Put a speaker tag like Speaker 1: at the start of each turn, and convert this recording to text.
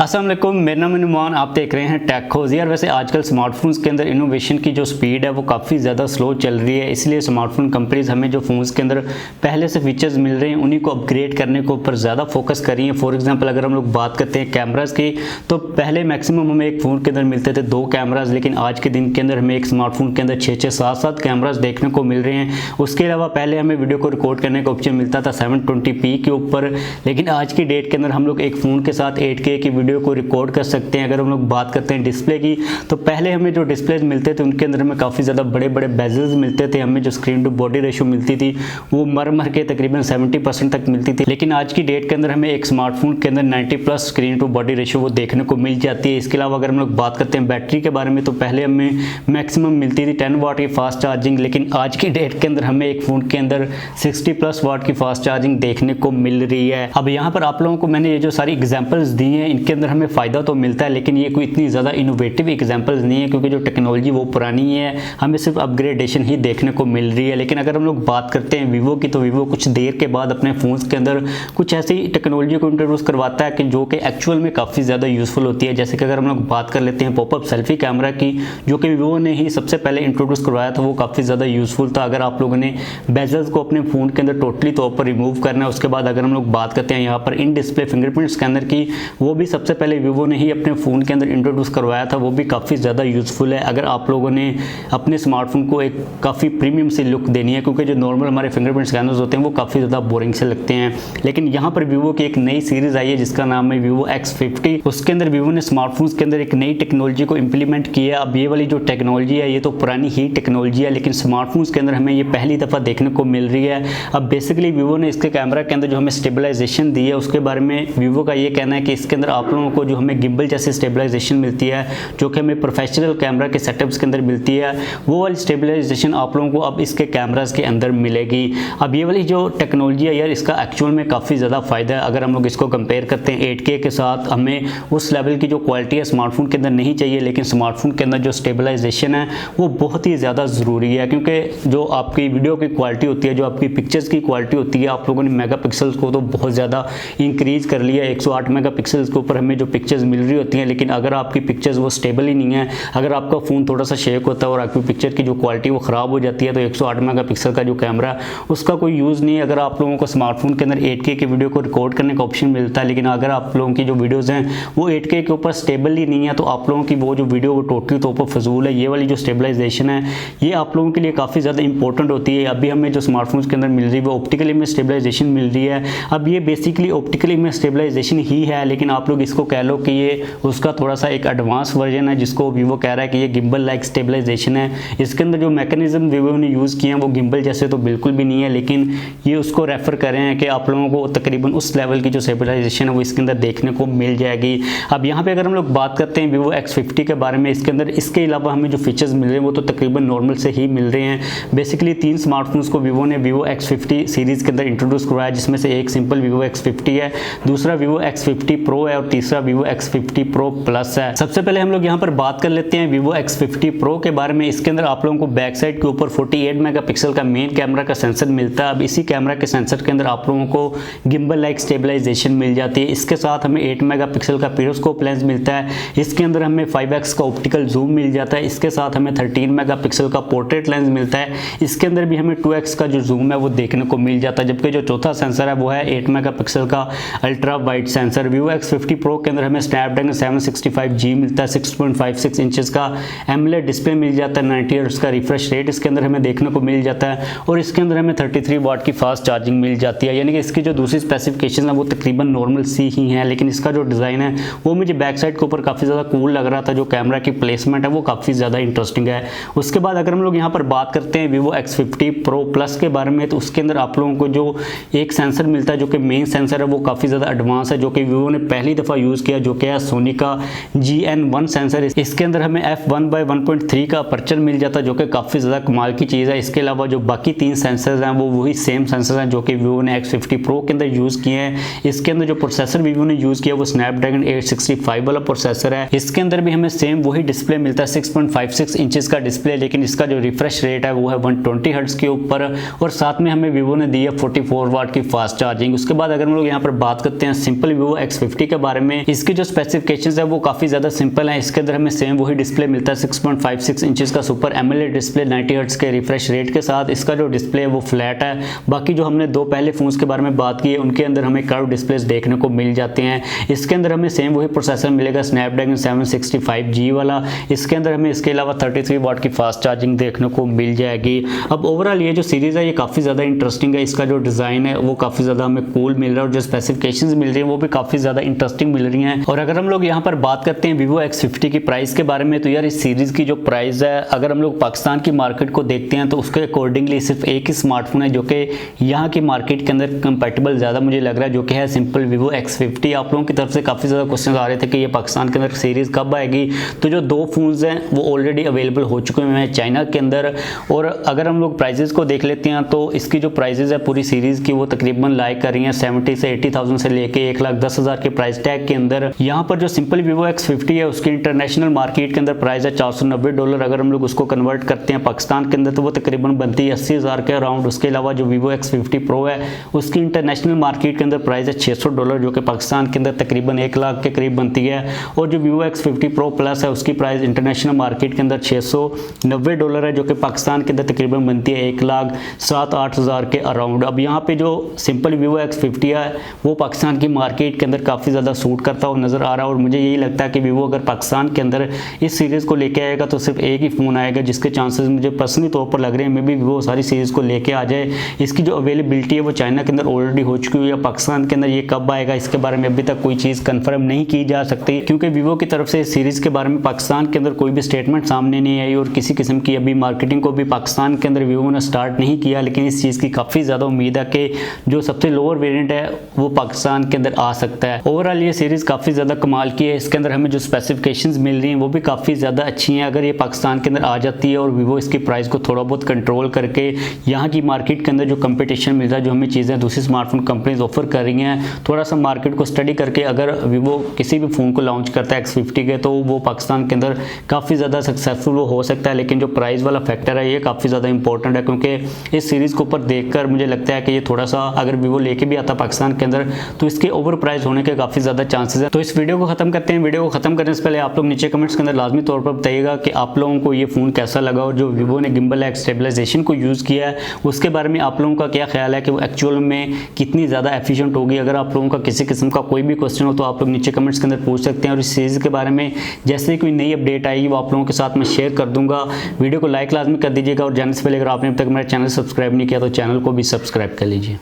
Speaker 1: अस्सलाम वालेकुम, मेरा नाम नुमान, आप देख रहे हैं टेकहोज। यार वैसे आजकल स्मार्टफोन्स के अंदर इनोवेशन की जो स्पीड है वो काफ़ी ज़्यादा स्लो चल रही है, इसलिए स्मार्टफोन कंपनीज हमें जो फ़ोन्स के अंदर पहले से फीचर्स मिल रहे हैं उन्हीं को अपग्रेड करने के ऊपर ज़्यादा फोकस कर रही हैं। फॉर एग्जांपल अगर हम लोग बात करते हैं कैमराज़ की, तो पहले मैक्सिमम हमें एक फ़ोन के अंदर मिलते थे 2 कैमराज़, लेकिन आज के दिन के अंदर हमें एक स्मार्टफोन के अंदर 6-6, 7-7 कैमराज़ देखने को मिल रहे हैं। उसके अलावा पहले हमें वीडियो को रिकॉर्ड करने का ऑप्शन मिलता था 720p के ऊपर, लेकिन आज की डेट के अंदर हम लोग एक फ़ोन के साथ 8K की वीडियो को रिकॉर्ड कर सकते हैं। अगर हम लोग बात करते हैं डिस्प्ले की, तो पहले हमें जो डिस्प्लेज मिलते थे उनके अंदर हमें काफ़ी ज़्यादा बड़े बड़े बेजल्स मिलते थे, हमें जो स्क्रीन टू बॉडी रेशियो मिलती थी वो मर के तकरीबन 70% तक मिलती थी, लेकिन आज की डेट के अंदर हमें एक स्मार्टफोन के अंदर 90+ स्क्रीन टू बॉडी रेशियो वो देखने को मिल जाती है। इसके अलावा अगर हम लोग बात करते हैं बैटरी के बारे में, तो पहले हमें मैक्सिमम मिलती थी 10 वाट की फास्ट चार्जिंग, लेकिन आज की डेट के अंदर हमें एक फ़ोन के अंदर 60+ वाट की फास्ट चार्जिंग देखने को मिल रही है। अब यहाँ पर आप लोगों को मैंने ये जो सारी एग्जाम्पल्स दी हैं इनके अंदर हमें फ़ायदा तो मिलता है, लेकिन ये कोई इतनी ज़्यादा इनोवेटिव एग्जाम्पल्स नहीं है, क्योंकि जो टेक्नोलॉजी वो पुरानी है, हमें सिर्फ अपग्रेडेशन ही देखने को मिल रही है। लेकिन अगर हम लोग बात करते हैं वीवो की, तो वीवो कुछ देर के बाद अपने फ़ोन्स के अंदर कुछ ऐसी टेक्नोलॉजी को इंट्रोड्यूस करवाता है कि जो कि एक्चुअल में काफ़ी ज़्यादा यूज़फुल होती है। जैसे कि अगर हम लोग बात कर लेते हैं पॉपअप सेल्फी कैमरा की, जो कि वीवो ने ही सबसे पहले इंट्रोड्यूस करवाया था, वो काफ़ी ज़्यादा यूज़फुल था। अगर आप लोगों ने बेजल्स को अपने फ़ोन के अंदर टोटली तौर पर रिमूव करना है। उसके बाद अगर हम लोग बात करते हैं यहाँ पर इन डिस्प्ले फिंगरप्रिंट स्कैनर की, वो भी सबसे पहले वीवो ने ही अपने फ़ोन के अंदर इंट्रोड्यूस करवाया था, वो भी काफ़ी ज़्यादा यूज़फुल है अगर आप लोगों ने अपने स्मार्टफोन को एक काफ़ी प्रीमियम सी लुक देनी है, क्योंकि जो नॉर्मल हमारे फिंगरप्रिंट स्कैनर्स होते हैं वो काफ़ी ज़्यादा बोरिंग से लगते हैं। लेकिन यहाँ पर वीवो की एक नई सीरीज़ आई है जिसका नाम है Vivo X50। उसके अंदर वीवो ने स्मार्टफोन्स के अंदर एक नई टेक्नोलॉजी को इंप्लीमेंट किया है। अब ये वाली जो टेक्नोलॉजी है ये तो पुरानी ही टेक्नोलॉजी है, लेकिन स्मार्टफोन्स के अंदर हमें ये पहली दफ़ा देखने को मिल रही है। अब बेसिकली वीवो ने इसके कैमरा के अंदर जो हमें स्टेबलाइजेशन दी है, उसके बारे में वीवो का ये कहना है कि इसके अंदर आप लोगों को जो हमें गिम्बल जैसी स्टेबलाइजेशन मिलती है, जो कि हमें प्रोफेशनल कैमरा के सेटअप्स के अंदर मिलती है, वो वाली स्टेबलाइजेशन आप लोगों को अब इसके कैमरास के अंदर मिलेगी। अब ये वाली जो टेक्नोलॉजी है यार, इसका एक्चुअल में काफ़ी ज़्यादा फ़ायदा है। अगर हम लोग इसको कंपेयर करते हैं 8K के साथ, हमें उस लेवल की जो क्वालिटी है स्मार्टफोन के अंदर नहीं चाहिए, लेकिन स्मार्टफोन के अंदर जो स्टेबलाइजेशन है वो बहुत ही ज़्यादा ज़रूरी है, क्योंकि जो आपकी वीडियो की क्वालिटी होती है, जो आपकी पिक्चर्स की क्वालिटी होती है, आप लोगों ने मेगापिक्सल्स को तो बहुत ज़्यादा इंक्रीज़ कर लिया। 108 मेगापिक्सल्स के ऊपर हमें जो पिक्चर्स मिल रही होती हैं, लेकिन अगर आपकी पिक्चर्स वो स्टेबल ही नहीं है, अगर आपका फ़ोन थोड़ा सा शेक होता है और आपकी पिक्चर की जो क्वालिटी वो ख़राब हो जाती है, तो 108 मेगापिक्सल का जो कैमरा उसका कोई यूज़ नहीं है। अगर आप लोगों को स्मार्टफोन के अंदर 8K की वीडियो को रिकॉर्ड करने का ऑप्शन मिलता है, लेकिन अगर आप लोगों की जो वीडियोज़ हैं वो 8K के ऊपर स्टेबल ही नहीं है, तो आप लोगों की वो जो वीडियो वो टोटली तौर पर फजूल है। ये वाली जो स्टेबलाइजेशन है ये आप लोगों के लिए काफ़ी ज़्यादा इंपॉर्टेंट होती है। अभी हमें जो स्मार्टफोन्स के अंदर मिल रही है वो ऑप्टिकली में स्टेबलाइजेशन मिल रही है। अब ये बेसिकली ऑप्टिकली में स्टेबलाइजेशन ही है, लेकिन आप लोग इसको कह लो कि ये उसका थोड़ा सा एक एडवांस वर्जन है, जिसको वीवो कह रहा है कि ये गिम्बल लाइक स्टेबलाइजेशन है। इसके अंदर जो मैकेनिज्म वीवो ने यूज़ किए हैं वो गिम्बल जैसे तो बिल्कुल भी नहीं है, लेकिन ये उसको रेफर कर रहे हैं कि आप लोगों को तकरीबन उस लेवल की जो स्टेबलाइजेशन है वो इसके अंदर देखने को मिल जाएगी। अब यहाँ पे अगर हम लोग बात करते हैं Vivo X50 के बारे में, इसके अंदर इसके अलावा हमें जो फीचर्स मिल रहे हैं वो तो तकरीबन नॉर्मल से ही मिल रहे हैं। बेसिकली 3 स्मार्टफोन्स को वीवो ने Vivo X50 सीरीज़ के अंदर इंट्रोड्यूस करवाया, जिसमें से एक सिंपल Vivo X50 है, दूसरा Vivo X50 Pro है और तीसरा Vivo X50 Pro Plus है। सबसे पहले हम लोग यहाँ पर बात कर लेते हैं Vivo X50 Pro के बारे में। इसके अंदर आप लोगों को बैक साइड के ऊपर 48 मेगापिक्सल का मेन कैमरा का सेंसर मिलता है। अब इसी कैमरा के सेंसर के अंदर आप लोगों को गिम्बल लाइक स्टेबलाइजेशन मिल जाती है। इसके साथ हमें 8 मेगापिक्सल का पेरिस्कोप लेंस मिलता है। इसके अंदर हमें 5x का ऑप्टिकल जूम मिल जाता है। इसके साथ हमें 13 मेगापिक्सल का पोर्ट्रेट लेंस मिलता है। इसके अंदर भी हमें 2x का जो जूम है वो देखने को मिल जाता है, जबकि जो चौथा सेंसर है वो है 8 मेगापिक्सल का ultra wide sensor. Vivo X50 Pro के अंदर हमें स्नैपड्रैगन 765G मिलता है। 6.56 इंचेस का एमोलेड डिस्प्ले मिल जाता है। 90 हर्ट्ज का रिफ्रेश रेट इसके अंदर हमें देखने को मिल जाता है, और इसके अंदर हमें 33 वाट की फास्ट चार्जिंग मिल जाती है। यानी कि इसकी जो दूसरी स्पेसिफिकेशन है वो तकरीबन नॉर्मल सी ही है, लेकिन इसका जो डिज़ाइन है वो मुझे बैक साइड के ऊपर काफ़ी ज़्यादा कूल लग रहा था। जो कैमरा की प्लेसमेंट है वो काफ़ी ज़्यादा इंटरेस्टिंग है। उसके बाद अगर हम लोग यहाँ पर बात करते हैं Vivo X50 Pro Plus के बारे में, तो उसके अंदर आप लोगों को जो एक सेंसर मिलता है जो कि मेन सेंसर है वो काफ़ी ज़्यादा एडवांस है, जो कि Vivo ने पहली दफ़ा यूज़ किया, जो कि है सोनी का GN1 सेंसर। इसके अंदर हमें f1/1.3 का अपर्चर मिल जाता है, जो कि काफ़ी ज़्यादा कमाल की चीज़ है। इसके अलावा जो बाकी 3 सेंसर्स हैं वो वही सेम सेंसर्स हैं जो कि Vivo ने X50 Pro के अंदर यूज़ किए हैं। इसके अंदर जो प्रोसेसर Vivo ने यूज़ किया वो स्नैपड्रैगन 865 वाला प्रोसेसर है। इसके अंदर भी हमें सेम वही डिस्प्ले मिलता है, 6.56 इंचेस का डिस्प्ले, लेकिन इसका जो रिफ्रेश रेट है वो है 120 हर्ट्ज के ऊपर, और साथ में हमें Vivo ने दी है 44 वाट की फास्ट चार्जिंग। उसके बाद अगर हम लोग यहाँ पर बात करते हैं सिंपल Vivo X50 के बारे में, में। इसकी जो स्पेसिफिकेशंस है वो काफ़ी ज़्यादा सिंपल है। इसके अंदर हमें सेम वही डिस्प्ले मिलता है 6.56 इंचेस का सुपर एमोलेड डिस्प्ले 90 हर्ट्ज के रिफ्रेश रेट के साथ। इसका जो डिस्प्ले है वो फ्लैट है। बाकी जो हमने दो पहले फ़ोन्स के बारे में बात की है उनके अंदर हमें कर्व डिस्प्लेस देखने को मिल जाते हैं। इसके अंदर हमें सेम वही प्रोसेसर मिलेगा स्नैपड्रैगन 765G वाला। इसके अंदर हमें इसके अलावा 33 वाट की फास्ट चार्जिंग देखने को मिल जाएगी। अब ओवरऑल ये जो सीरीज़ है ये काफ़ी ज़्यादा इंटरेस्टिंग है। इसका जो डिज़ाइन है वो काफ़ी ज़्यादा हमें कूल मिल रहा है और जो स्पेसिफिकेशंस मिल रही हैं वो भी काफ़ी ज़्यादा इंटरेस्टिंग मिल रही हैं। और अगर हम लोग यहाँ पर बात करते हैं Vivo X50 की प्राइस के बारे में, तो यार इस सीरीज़ की जो प्राइस है अगर हम लोग पाकिस्तान की मार्केट को देखते हैं तो उसके अकॉर्डिंगली सिर्फ एक ही स्मार्टफोन है जो कि यहाँ की मार्केट के अंदर कंपेटेबल ज़्यादा मुझे लग रहा है, जो कि है सिंपल Vivo X50। आप लोगों की तरफ से काफ़ी ज़्यादा क्वेश्चन आ रहे थे कि ये पाकिस्तान के अंदर सीरीज़ कब आएगी। तो जो दो फ़ोन्स हैं वो ऑलरेडी अवेलेबल हो चुके हैं चाइना के अंदर। और अगर हम लोग प्राइजेस को देख लेते हैं तो इसकी जो प्राइजेस है पूरी सीरीज़ की वो तकरीबन लाइक कर रही हैं 70 से 80,000 से लेके 1,10,000 के प्राइस टैग के अंदर। यहाँ पर जो सिंपल Vivo X50 है उसकी इंटरनेशनल मार्केट के अंदर प्राइस है $490। अगर हम लोग उसको कन्वर्ट करते हैं पाकिस्तान के अंदर तो वो तकरीबन बनती है 80,000 के अराउंड। उसके अलावा जो Vivo X50 Pro है उसकी इंटरनेशनल मार्केट के अंदर प्राइस है $600, जो कि पाकिस्तान के अंदर तकरीबन 1 लाख के करीब बनती है। और जो Vivo X50 Pro Plus है उसकी प्राइस इंटरनेशनल मार्केट के अंदर $690 है, जो कि पाकिस्तान के अंदर तकरीबन बनती है 1,07,8,000 के अराउंड। अब यहाँ पे जो सिंपल Vivo X50 है वो पाकिस्तान की मार्केट के अंदर काफ़ी ज़्यादा सूट करता हुआ नज़र आ रहा है। और मुझे यही लगता है कि Vivo अगर पाकिस्तान के अंदर इस सीरीज़ को लेके आएगा तो सिर्फ एक ही फ़ोन आएगा, जिसके चांसेस मुझे पर्सनली तौर पर लग रहे हैं मे बी Vivo सारी सीरीज़ को लेके आ जाए। इसकी जो अवेलेबिलिटी है वो चाइना के अंदर ऑलरेडी हो चुकी है। पाकिस्तान के अंदर ये कब आएगा इसके बारे में अभी तक कोई चीज़ कंफर्म नहीं की जा सकती, क्योंकि Vivo की तरफ से इस सीरीज़ के बारे में पाकिस्तान के अंदर कोई भी स्टेटमेंट सामने नहीं आई और किसी किस्म की अभी मार्केटिंग को भी पाकिस्तान के अंदर Vivo ने स्टार्ट नहीं किया। लेकिन इस चीज़ की काफ़ी ज़्यादा उम्मीद है कि जो सबसे लोअर वेरिएंट है वो पाकिस्तान के अंदर आ सकता है। ओवरऑल ये सीरीज़ काफ़ी ज़्यादा कमाल की है। इसके अंदर हमें जो स्पेसिफिकेशंस मिल रही हैं वो भी काफ़ी ज़्यादा अच्छी हैं। अगर ये पाकिस्तान के अंदर आ जाती है और Vivo इसकी प्राइस को थोड़ा बहुत कंट्रोल करके यहाँ की मार्केट के अंदर जो कंपटीशन मिल रहा है, जो हमें चीज़ें दूसरी स्मार्टफोन कंपनीज ऑफर कर रही हैं, थोड़ा सा मार्केट को स्टडी करके अगर Vivo किसी भी फ़ोन को लॉन्च करता है X50 के तो वो पाकिस्तान के अंदर काफ़ी ज़्यादा सक्सेसफुल वो हो सकता है। लेकिन जो प्राइस वाला फैक्टर है ये काफ़ी ज़्यादा इंपॉर्टेंट है, क्योंकि इस सीरीज़ को ऊपर देखकर मुझे लगता है कि ये थोड़ा सा अगर Vivo लेके भी आता पाकिस्तान के अंदर तो इसके ओवर प्राइस होने के काफ़ी ज़्यादा चांसेस हैं। तो इस वीडियो को खत्म करते हैं। वीडियो को खत्म करने से पहले आप लोग नीचे कमेंट्स के अंदर लाजमी तौर पर बताइएगा कि आप लोगों को ये फ़ोन कैसा लगा और जो Vivo ने गिम्बल एक्स स्टेबलाइजेशन को यूज़ किया है उसके बारे में आप लोगों का क्या ख्याल है कि वो एक्चुअल में कितनी ज़्यादा एफिशिएंट होगी। अगर आप लोगों का किसी किस्म का कोई भी क्वेश्चन हो तो आप लोग नीचे कमेंट्स के अंदर पूछ सकते हैं। और इस सीरीज़ के बारे में जैसे कोई नई अपडेट आएगी वो आप लोगों के साथ मैं शेयर कर दूंगा। वीडियो को लाइक लाजमी कर दीजिएगा और जाने से पहले अगर आपने अब तक मेरा चैनल सब्सक्राइब नहीं किया तो चैनल को भी सब्सक्राइब कर लीजिए।